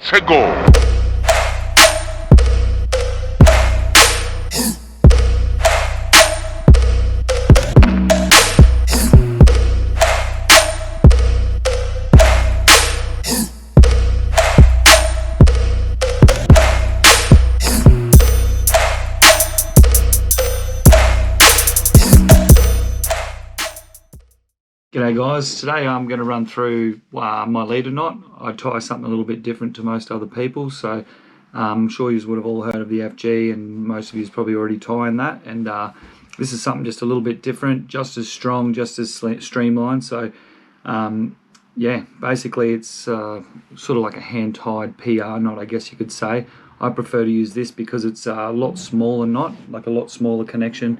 최고! G'day guys, today I'm going to run through my leader knot. I tie something a little bit different to most other people, so I'm sure you would have all heard of the FG, and most of you probably already tying that, and this is something just a little bit different, just as strong, just as streamlined. So yeah, basically it's sort of like a hand-tied PR knot, I guess you could say. I prefer to use this because it's a lot smaller knot, like a lot smaller connection,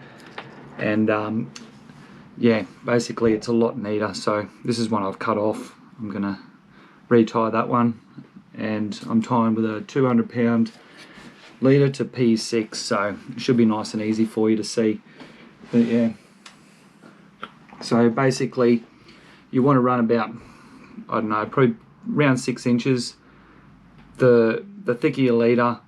and yeah, basically it's a lot neater. So this is one I've cut off. I'm gonna retie that one, and I'm tying with a 200-pound leader to P6, so it should be nice and easy for you to see. But yeah, so basically you want to run about, I don't know, probably around 6 inches. The thicker your leader,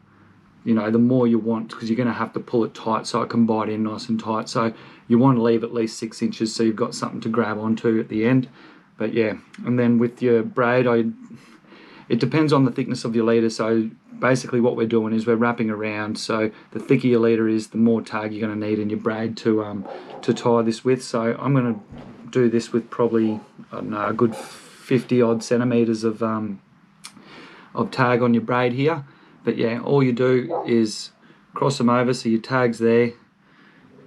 you know, the more you want, because you're going to have to pull it tight so it can bite in nice and tight. So you want to leave at least 6 inches so you've got something to grab onto at the end. But yeah, and then with your braid, it depends on the thickness of your leader. So basically what we're doing is we're wrapping around. So the thicker your leader is, the more tag you're going to need in your braid to tie this with. So I'm going to do this with probably, I don't know, a good 50 odd centimeters of tag on your braid here. But yeah, all you do is cross them over, so your tag's there,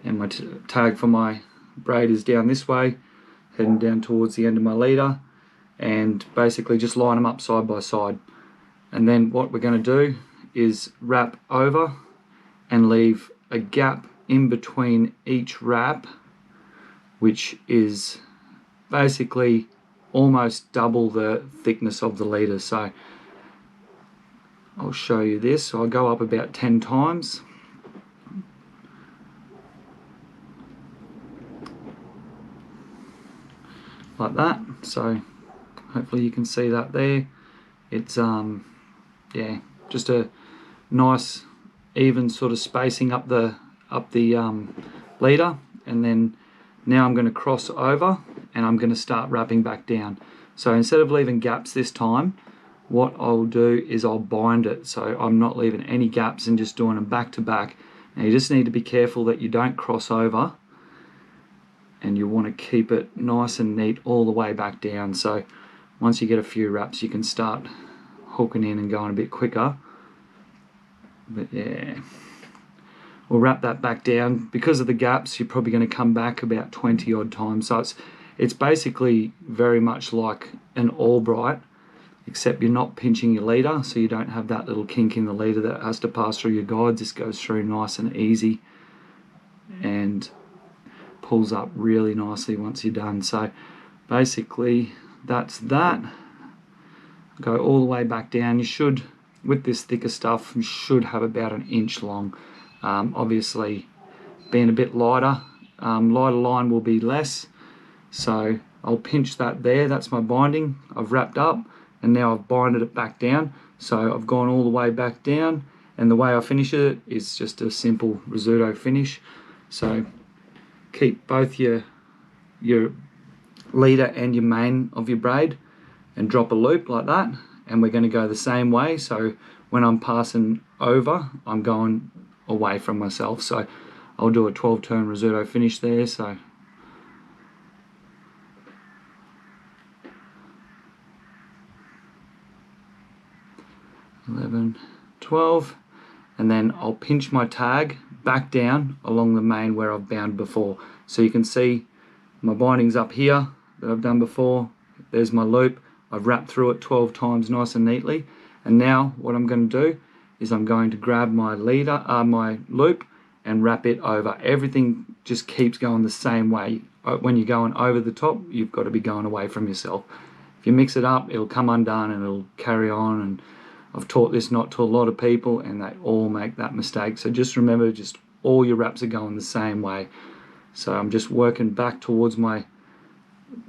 and my tag for my braid is down this way, heading down towards the end of my leader, and basically just line them up side by side. And then what we're going to do is wrap over and leave a gap in between each wrap, which is basically almost double the thickness of the leader. So I'll show you this. So I'll go up about 10 times. Like that. So hopefully you can see that there. It's yeah, just a nice even sort of spacing up the leader. And then now I'm going to cross over and I'm going to start wrapping back down. So instead of leaving gaps this time, what I'll do is I'll bind it, so I'm not leaving any gaps and just doing them back to back. Now you just need to be careful that you don't cross over, and you want to keep it nice and neat all the way back down. So once you get a few wraps, you can start hooking in and going a bit quicker. But yeah, we'll wrap that back down. Because of the gaps, you're probably going to come back about 20 odd times. So it's basically very much like an Albright, except you're not pinching your leader, so you don't have that little kink in the leader that has to pass through your guides. This goes through nice and easy and pulls up really nicely once you're done. So basically that's that. Go all the way back down. You should, with this thicker stuff, you should have about 1 inch long. Obviously being a bit lighter, lighter line will be less. So I'll pinch that there. That's my binding. I've wrapped up, and now I've binded it back down. So I've gone all the way back down, and the way I finish it is just a simple risotto finish. So keep both your leader and your main of your braid and drop a loop like that, and we're going to go the same way. So when I'm passing over, I'm going away from myself. So I'll do a 12-turn risotto finish there. So 11, 12, and then I'll pinch my tag back down along the main where I've bound before. So you can see my binding's up here that I've done before. There's my loop. I've wrapped through it 12 times nice and neatly. And now what I'm going to do is I'm going to grab my leader, my loop, and wrap it over. Everything just keeps going the same way. When you're going over the top, you've got to be going away from yourself. If you mix it up, it'll come undone and it'll carry on. And I've taught this knot to a lot of people, and they all make that mistake. So just remember, just all your wraps are going the same way. So I'm just working back towards my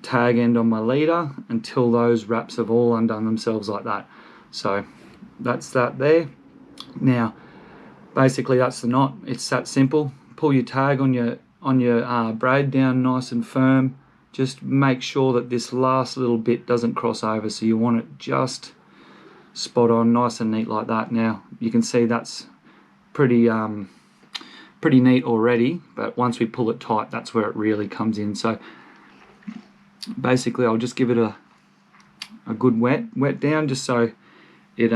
tag end on my leader until those wraps have all undone themselves like that. So that's that there. Now basically that's the knot. It's that simple. Pull your tag on your braid down nice and firm. Just make sure that this last little bit doesn't cross over, so you want it just spot on, nice and neat like that. Now you can see that's pretty neat already, but once we pull it tight, that's where it really comes in. So basically I'll just give it a good wet down, just so it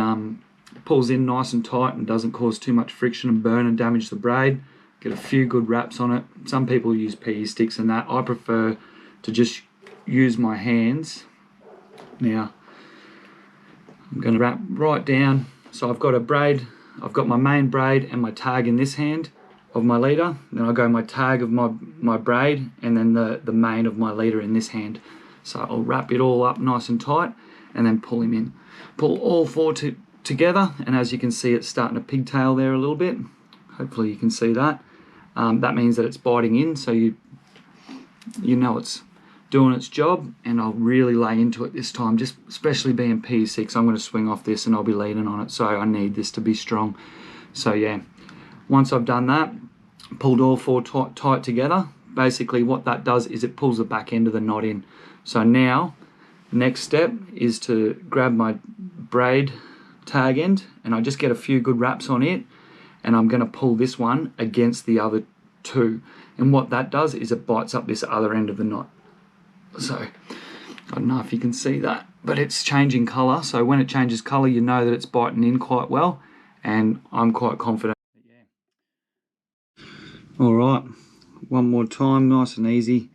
pulls in nice and tight and doesn't cause too much friction and burn and damage the braid. Get a few good wraps on it. Some people use PE sticks and that. I prefer to just use my hands. Now I'm going to wrap right down. So I've got a braid, I've got my main braid and my tag in this hand of my leader. Then I go my tag of my braid and then the main of my leader in this hand. So I'll wrap it all up nice and tight and then pull him in. Pull all four together, and as you can see, it's starting to pigtail there a little bit. Hopefully you can see that. That means that it's biting in, so you know it's doing its job, and I'll really lay into it this time, just especially being P6. I'm going to swing off this and I'll be leaning on it, so I need this to be strong. So yeah, once I've done that, pulled all four tight together, basically what that does is it pulls the back end of the knot in. So now next step is to grab my braid tag end, and I just get a few good wraps on it, and I'm going to pull this one against the other two, and what that does is it bites up this other end of the knot. So I don't know if you can see that, but it's changing colour, so when it changes colour you know that it's biting in quite well, and I'm quite confident. Alright, one more time, nice and easy.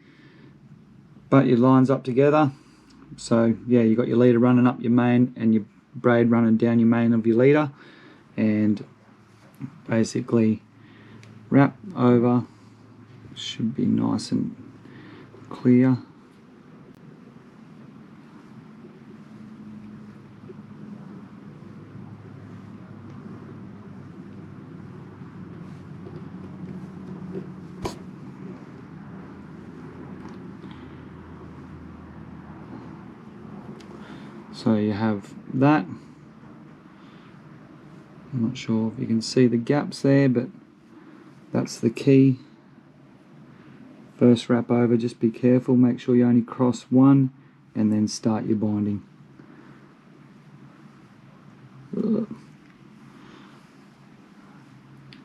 Butt your lines up together. So yeah, you got your leader running up your main and your braid running down your main of your leader, and basically wrap over. Should be nice and clear. So you have that. I'm not sure if you can see the gaps there, but that's the key. First wrap over, just be careful, make sure you only cross one and then start your binding.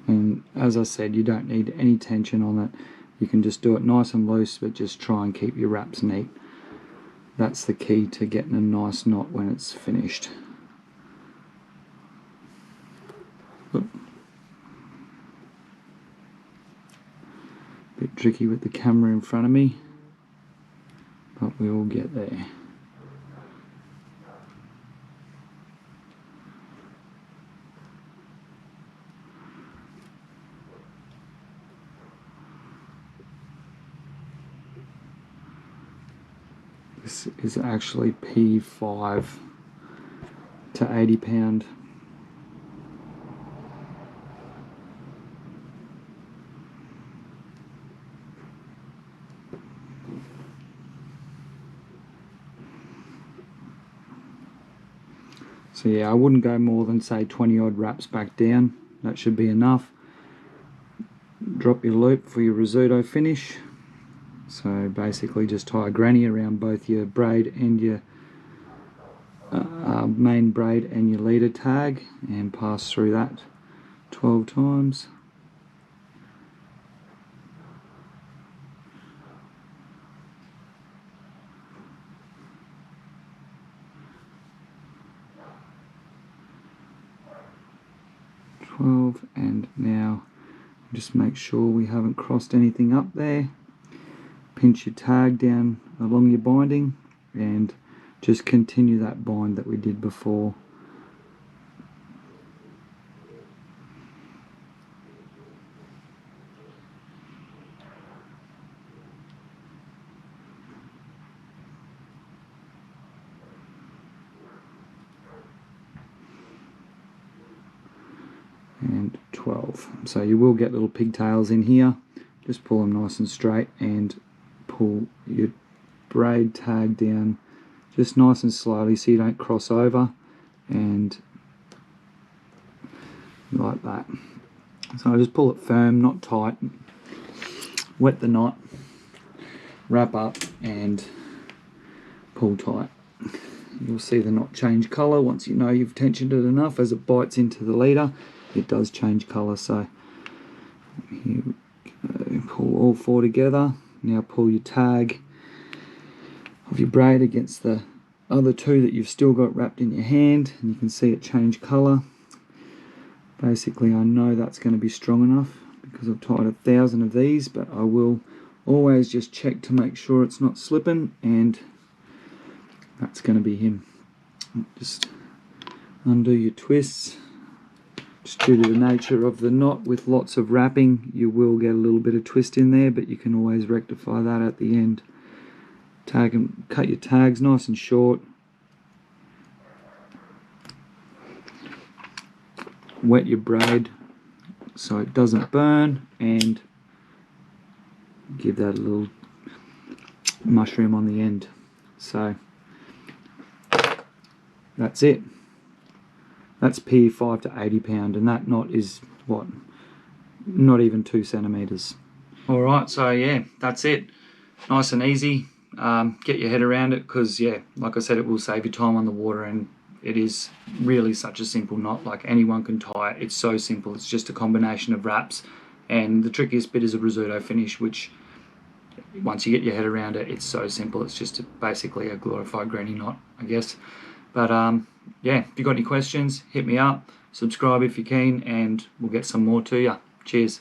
And as I said, you don't need any tension on it. You can just do it nice and loose, but just try and keep your wraps neat. That's the key to getting a nice knot when it's finished. Bit tricky with the camera in front of me, but we will get there. This is actually P5 to 80 pound. So yeah, I wouldn't go more than say 20 odd wraps back down. That should be enough. Drop your loop for your risotto finish. So basically just tie a granny around both your braid and your main braid and your leader tag, and pass through that 12 times. And now just make sure we haven't crossed anything up there. Pinch your tag down along your binding and just continue that bind that we did before. And 12. So you will get little pigtails in here. Just pull them nice and straight and pull your braid tag down just nice and slowly so you don't cross over, and like that. So I just pull it firm, not tight, wet the knot, wrap up and pull tight. You'll see the knot change colour once you know you've tensioned it enough. As it bites into the leader, it does change colour. So here we go. Pull all four together. Now pull your tag of your braid against the other two that you've still got wrapped in your hand, and you can see it change colour. Basically, I know that's going to be strong enough because I've tied 1,000 of these, but I will always just check to make sure it's not slipping, and that's going to be him. Just undo your twists. Just due to the nature of the knot with lots of wrapping, you will get a little bit of twist in there, but you can always rectify that at the end. Tag and cut your tags nice and short. Wet your braid so it doesn't burn, and give that a little mushroom on the end. So that's it. That's P 5 to 80 pound, and that knot is what, not even 2 centimeters. All right, so yeah, that's it. Nice and easy. Get your head around it, because yeah, like I said, it will save you time on the water, and it is really such a simple knot. Like, anyone can tie it. It's so simple. It's just a combination of wraps, and the trickiest bit is a risotto finish, which once you get your head around it, it's so simple. It's just basically a glorified granny knot, I guess. But yeah, if you've got any questions, hit me up. Subscribe if you're keen, and we'll get some more to you. Cheers.